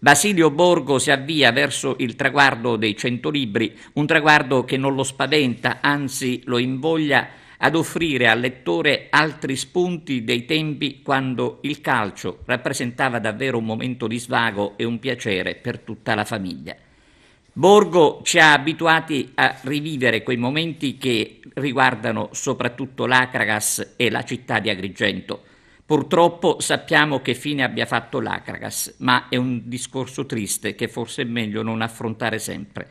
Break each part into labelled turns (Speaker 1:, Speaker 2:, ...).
Speaker 1: Basilio Borgo si avvia verso il traguardo dei 100 libri, un traguardo che non lo spaventa, anzi lo invoglia ad offrire al lettore altri spunti dei tempi quando il calcio rappresentava davvero un momento di svago e un piacere per tutta la famiglia. Borgo ci ha abituati a rivivere quei momenti che riguardano soprattutto l'Acragas e la città di Agrigento. Purtroppo sappiamo che fine abbia fatto l'Acragas, ma è un discorso triste che forse è meglio non affrontare sempre.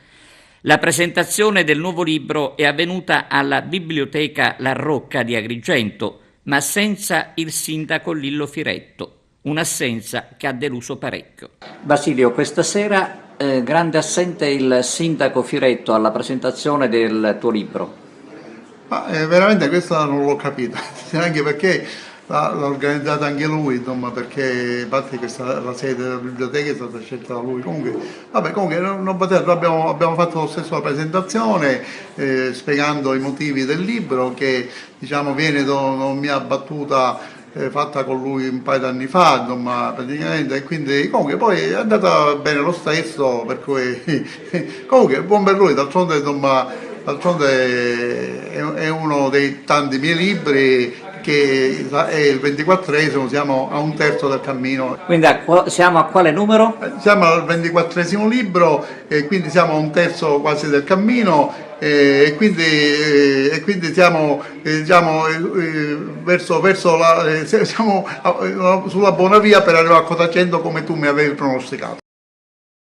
Speaker 1: La presentazione del nuovo libro è avvenuta alla Biblioteca La Rocca di Agrigento, ma senza il sindaco Lillo Firetto, un'assenza che ha deluso parecchio. Basilio, questa sera grande assente il sindaco Firetto alla presentazione del tuo libro.
Speaker 2: Ma veramente questa non l'ho capita, anche perché l'ha organizzata anche lui, insomma, perché infatti la sede della biblioteca è stata scelta da lui. Comunque, vabbè, comunque non poteva, abbiamo fatto lo stesso la presentazione spiegando i motivi del libro che diciamo viene da una mia battuta fatta con lui un paio d'anni fa, insomma, praticamente, e quindi comunque poi è andata bene lo stesso, per cui comunque buon per lui, d'altronde insomma. D'altronde è uno dei tanti miei libri che è il 24esimo, siamo a un terzo del cammino.
Speaker 1: Quindi siamo a quale numero?
Speaker 2: Siamo al 24esimo libro e quindi siamo a un terzo quasi del cammino e quindi siamo, diciamo, siamo sulla buona via per arrivare a quota 100 come tu mi avevi pronosticato.